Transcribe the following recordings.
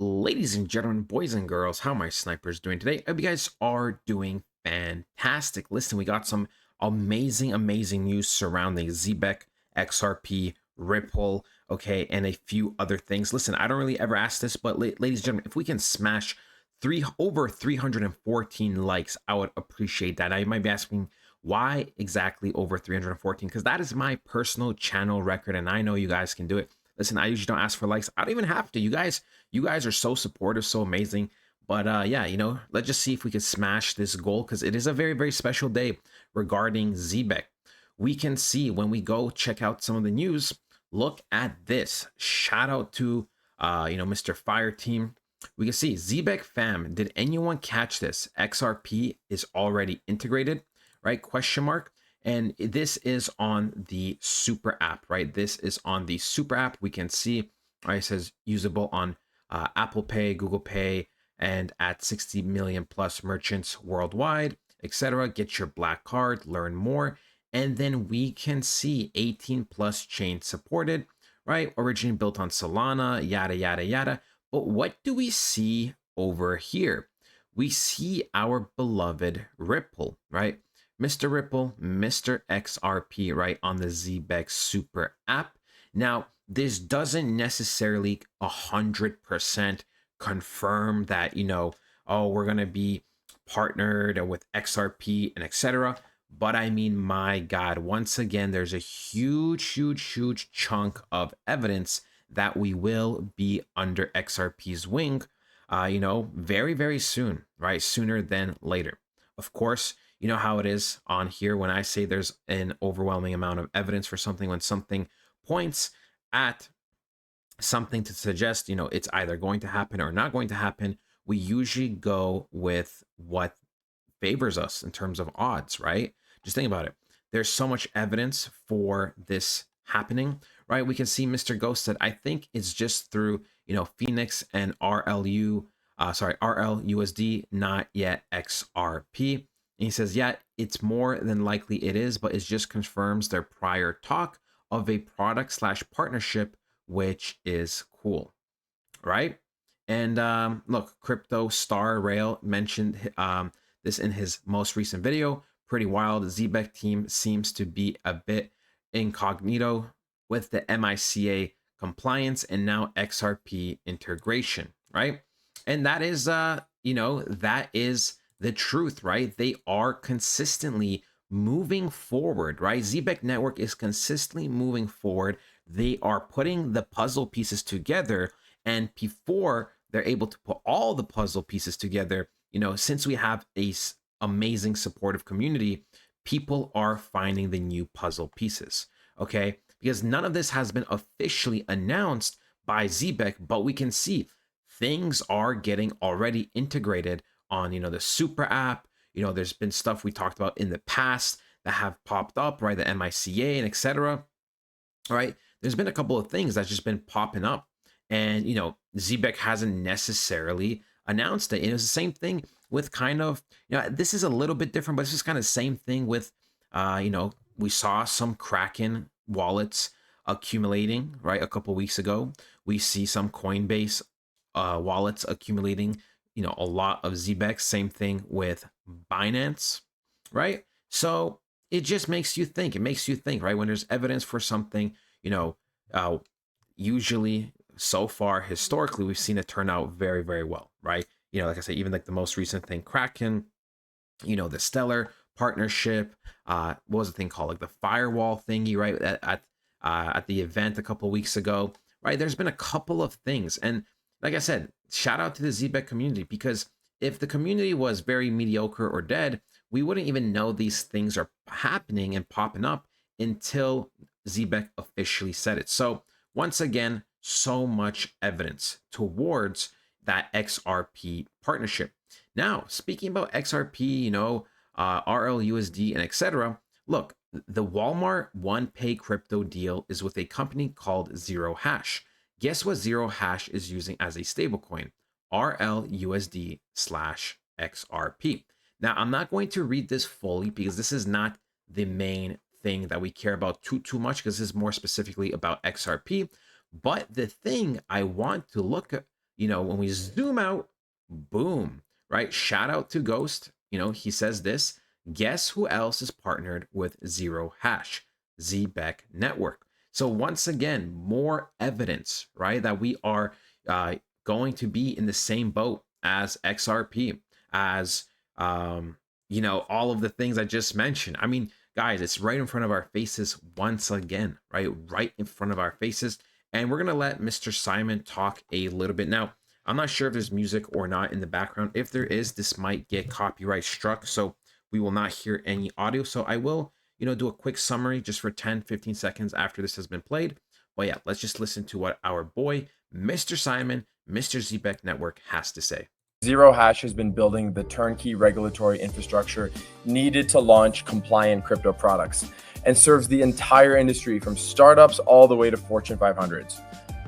Ladies and gentlemen, boys and girls, how my snipers doing today? I hope you guys are doing fantastic. Listen, we got some amazing news surrounding Zebec, XRP, Ripple, okay, and a few other things. Listen, I don't really ever ask this, but ladies and gentlemen, if we can smash over 314 likes, I would appreciate that. Now you might be asking, why exactly over 314? Because that is my personal channel record, and I know you guys can do it. Listen, I usually don't ask for likes. I don't even have to. You guys are so supportive, so amazing. But yeah, let's just see if we can smash this goal, because it is a very special day regarding Zebec. We can see when we go check out some of the news. Look at this. Shout out to Mr. Fire Team. We can see Zebec fam. Did anyone catch this? XRP is already integrated, right? Question mark. And this is on the super app, right? This is on the super app. We can see, right, it says usable on Apple Pay, Google Pay, and at 60 million plus merchants worldwide, etc. Get your black card, learn more. And then we can see 18 plus chains supported, right? Originally built on Solana, yada. But what do we see over here? We see our beloved Ripple, right? Mr. Ripple, Mr. XRP, right, on the Zebec Super app. Now, this doesn't necessarily 100% confirm that, oh, we're going to be partnered with XRP and etc. But I mean, my God, once again, there's a huge chunk of evidence that we will be under XRP's wing, very soon, right? Sooner than later. Of course, you know how it is on here when I say there's an overwhelming amount of evidence for something, when something points at something to suggest, it's either going to happen or not going to happen, we usually go with what favors us in terms of odds, right? Just think about it. There's so much evidence for this happening, right? We can see Mr. Ghost said, I think it's just through, Phoenix and RLUSD, not yet XRP. And he says, yeah, it's more than likely it is, but it just confirms their prior talk of a product/partnership, which is cool, right? And look, Crypto Star Rail mentioned this in his most recent video. Pretty wild. The Zebec team seems to be a bit incognito with the MICA compliance and now XRP integration, right? And that is, that is the truth, right? They are consistently moving forward, right? Zebec network is consistently moving forward. They are putting the puzzle pieces together, and before they're able to put all the puzzle pieces together, since we have a amazing supportive community, people are finding the new puzzle pieces, okay? Because none of this has been officially announced by Zebec, but we can see things are getting already integrated on, the super app. There's been stuff we talked about in the past that have popped up, right? The MICA and etc. Right? There's been a couple of things that's just been popping up, and Zebec hasn't necessarily announced it. And it was the same thing with kind of, this is a little bit different, but it's just kind of the same thing with, we saw some Kraken wallets accumulating, right? A couple weeks ago, we see some Coinbase wallets accumulating, a lot of Zebec. Same thing with Binance, right? So it just makes you think. It makes you think, right? When there's evidence for something, usually so far historically we've seen it turn out very well, right? Like I said, even like the most recent thing, Kraken, the Stellar partnership, what was the thing called, like the firewall thingy, right? At the event a couple weeks ago, right? There's been a couple of things, and like I said, shout out to the Zebec community, because if the community was very mediocre or dead, we wouldn't even know these things are happening and popping up until Zebec officially said it. So once again, so much evidence towards that XRP partnership. Now, speaking about XRP, RLUSD and etc. Look, the Walmart OnePay crypto deal is with a company called ZEROHASH. Guess what ZEROHASH is using as a stablecoin? RLUSD/XRP. Now, I'm not going to read this fully because this is not the main thing that we care about too much, because this is more specifically about XRP. But the thing I want to look at, when we zoom out, boom, right? Shout out to Ghost. He says this. Guess who else is partnered with Zero Hash? Zebec Network. So once again, more evidence, right, that we are going to be in the same boat as XRP, as all of the things I just mentioned. I mean, guys, it's right in front of our faces once again, right in front of our faces. And we're gonna let Mr. Simon talk a little bit now. I'm not sure if there's music or not in the background. If there is, this might get copyright struck, so we will not hear any audio. So I will, do a quick summary just for 10-15 seconds after this has been played. But yeah, let's just listen to what our boy, Mr. Simon, Mr. Zebec Network has to say. ZEROHASH has been building the turnkey regulatory infrastructure needed to launch compliant crypto products and serves the entire industry from startups all the way to Fortune 500s.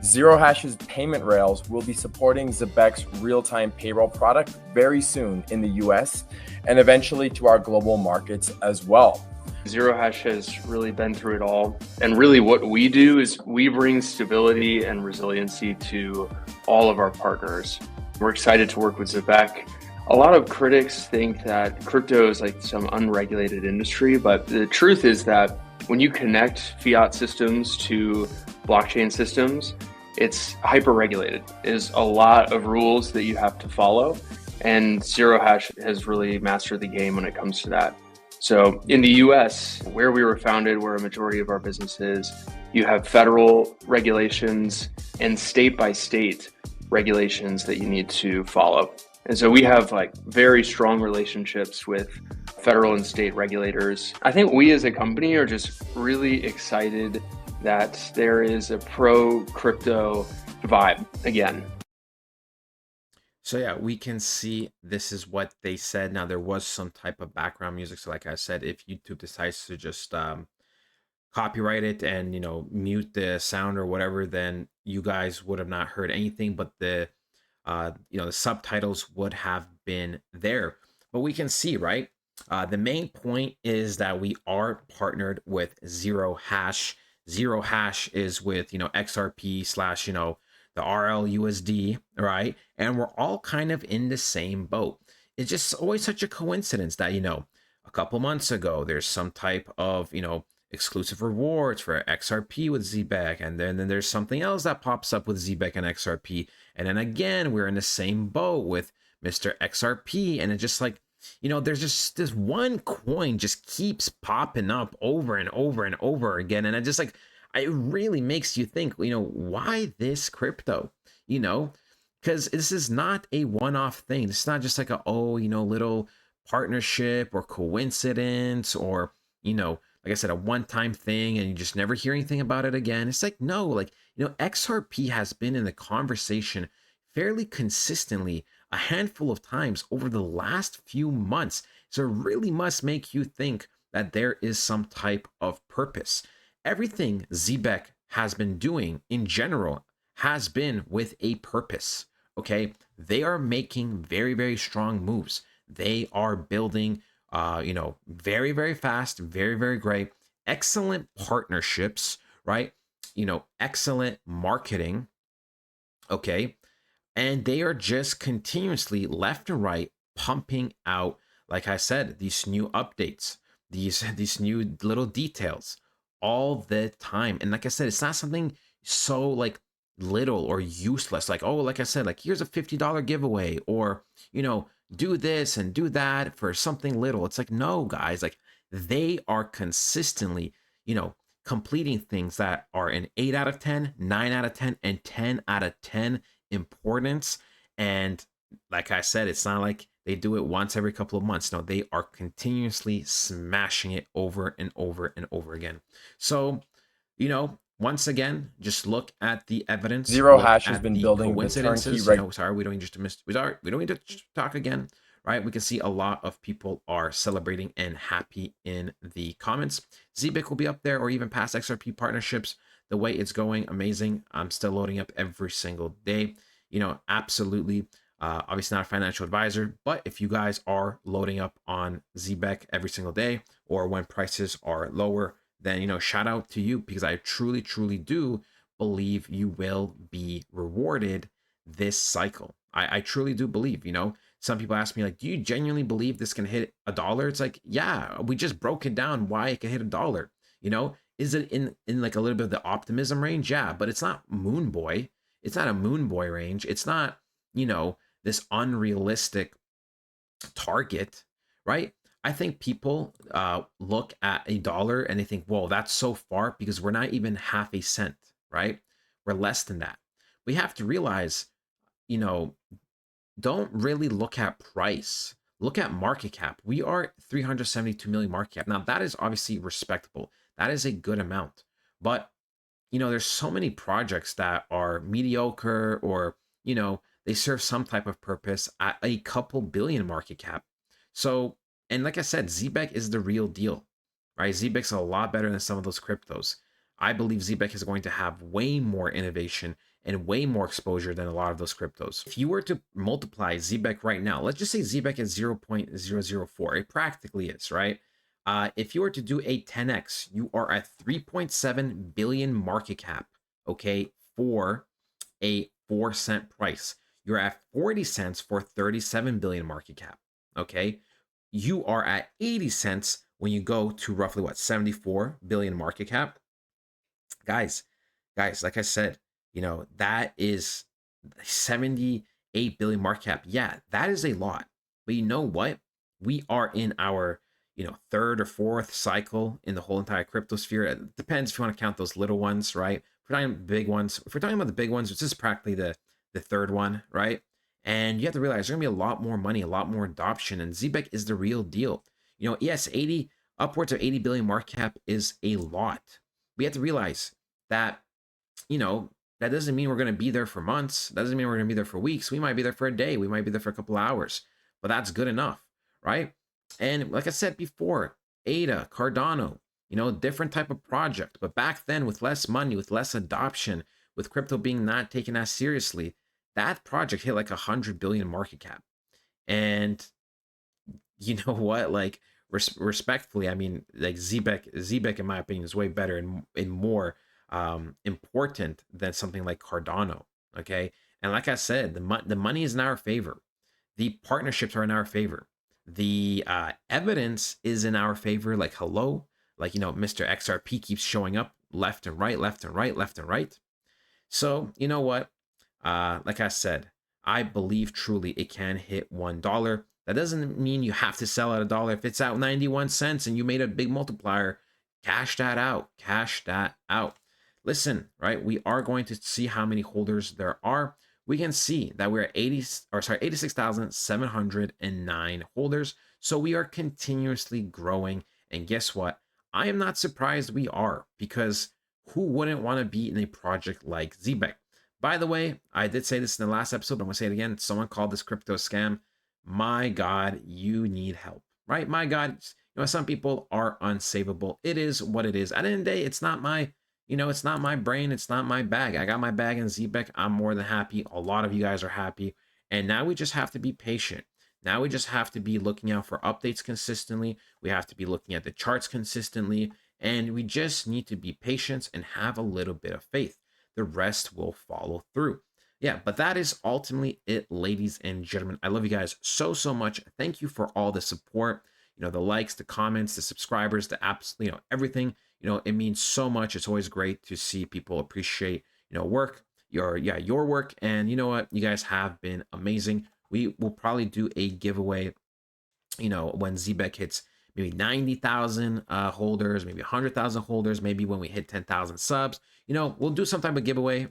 ZEROHash's payment rails will be supporting Zebec's real-time payroll product very soon in the US and eventually to our global markets as well. ZEROHASH has really been through it all. And really what we do is we bring stability and resiliency to all of our partners. We're excited to work with Zebec. A lot of critics think that crypto is like some unregulated industry, but the truth is that when you connect fiat systems to blockchain systems, it's hyper-regulated. There's a lot of rules that you have to follow, and ZEROHASH has really mastered the game when it comes to that. So in the US, where we were founded, where a majority of our business is, you have federal regulations and state-by-state regulations that you need to follow. And so we have like very strong relationships with federal and state regulators. I think we as a company are just really excited that there is a pro-crypto vibe again. So yeah, we can see this is what they said. Now there was some type of background music. So like I said, if YouTube decides to just copyright it and mute the sound or whatever, then you guys would have not heard anything, but the the subtitles would have been there. But we can see, right, the main point is that we are partnered with ZEROHASH. ZEROHASH is with XRP slash the RLUSD, right? And we're all kind of in the same boat. It's just always such a coincidence that a couple months ago there's some type of exclusive rewards for XRP with Zebec, and then there's something else that pops up with Zebec and XRP, and then again we're in the same boat with Mr. XRP, and it's just like there's just this one coin just keeps popping up over and over and over again, and it really makes you think, why this crypto, because this is not a one-off thing. It's not just like little partnership or coincidence or like I said, a one-time thing and you just never hear anything about it again. It's like, no, XRP has been in the conversation fairly consistently a handful of times over the last few months. So it really must make you think that there is some type of purpose. Everything Zebec has been doing in general has been with a purpose, okay? They are making very, very strong moves. They are building very, very fast, very, very great, excellent partnerships, right? Excellent marketing, okay? And they are just continuously left and right pumping out, like I said, these new updates, these new little details all the time. And like I said, it's not something so little or useless, like, oh, like I said, here's a $50 giveaway, or do this and do that for something little. It's like, no, guys, they are consistently completing things that are an 8 out of 10, 9 out of 10, and 10 out of 10 importance. And like I said, it's not like they do it once every couple of months. No, they are continuously smashing it over and over and over again. So once again, just look at the evidence. ZEROHASH has been building coincidences. Sorry, we don't need to talk again, right? We can see a lot of people are celebrating and happy in the comments. Zebec will be up there, or even past XRP partnerships. The way it's going, amazing. I'm still loading up every single day. Absolutely. Obviously not a financial advisor, but if you guys are loading up on Zebec every single day, or when prices are lower, then shout out to you, because I truly do believe you will be rewarded this cycle. I truly do believe, some people ask me like, do you genuinely believe this can hit $1? It's like, yeah, we just broke it down why it can hit $1. Is it in like a little bit of the optimism range? Yeah, but it's not moon boy. It's not a moon boy range. It's not, this unrealistic target, right? I think people look at $1 and they think, whoa, that's so far, because we're not even half a cent, right? We're less than that. We have to realize, don't really look at price. Look at market cap. We are 372 million market cap. Now, that is obviously respectable. That is a good amount. But, there's so many projects that are mediocre, or, they serve some type of purpose at a couple billion market cap. So, and like I said, Zebec is the real deal, right? Zebec's a lot better than some of those cryptos. I believe Zebec is going to have way more innovation and way more exposure than a lot of those cryptos. If you were to multiply Zebec right now, let's just say Zebec is 0.004. It practically is, right? If you were to do a 10x, you are at 3.7 billion market cap, okay, for a 4-cent price. You're at 40 cents for 37 billion market cap, okay? You are at 80 cents when you go to roughly, 74 billion market cap. Guys, like I said, that is 78 billion market cap. Yeah, that is a lot. But you know what? We are in our, third or fourth cycle in the whole entire crypto sphere. It depends if you want to count those little ones, right? If we're talking big ones, if we're talking about the big ones, which is practically the third one, right? And you have to realize there's gonna be a lot more money, a lot more adoption, and Zebec is the real deal. Yes, upwards of 80 billion market cap is a lot. We have to realize that, that doesn't mean we're going to be there for months. That doesn't mean we're going to be there for weeks. We might be there for a day. We might be there for a couple of hours, but that's good enough, right? And like I said before, ADA, Cardano, different type of project. But back then, with less money, with less adoption, with crypto being not taken as seriously, that project hit like 100 billion market cap. And you know what? Like, respectfully, I mean, like Zebec, in my opinion, is way better and more important than something like Cardano. Okay, and like I said, the money is in our favor. The partnerships are in our favor. The evidence is in our favor. Like, hello, like, Mr. XRP keeps showing up left and right, left and right, left and right. So you know what? Like I said, I believe truly it can hit $1. That doesn't mean you have to sell at $1. If it's out 91 cents and you made a big multiplier, cash that out. Cash that out. Listen, right? We are going to see how many holders there are. We can see that we're at 86,709 holders. So we are continuously growing. And guess what? I am not surprised we are, because who wouldn't want to be in a project like Zebec? By the way, I did say this in the last episode, but I'm going to say it again. Someone called this crypto scam. My God, you need help, right? My God, some people are unsavable. It is what it is. At the end of the day, it's not my, it's not my brain. It's not my bag. I got my bag in Zebec. I'm more than happy. A lot of you guys are happy. And now we just have to be patient. Now we just have to be looking out for updates consistently. We have to be looking at the charts consistently. And we just need to be patient and have a little bit of faith. The rest will follow through. Yeah, but that is ultimately it, ladies and gentlemen. I love you guys so much. Thank you for all the support, the likes, the comments, the subscribers, the apps, everything. It means so much. It's always great to see people appreciate, work, your work. And you know what? You guys have been amazing. We will probably do a giveaway, when Zebec hits maybe 90,000 holders, maybe 100,000 holders, maybe when we hit 10,000 subs. We'll do some type of giveaway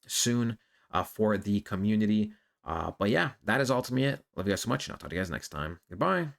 soon for the community. But yeah, that is ultimately it. Love you guys so much, and I'll talk to you guys next time. Goodbye.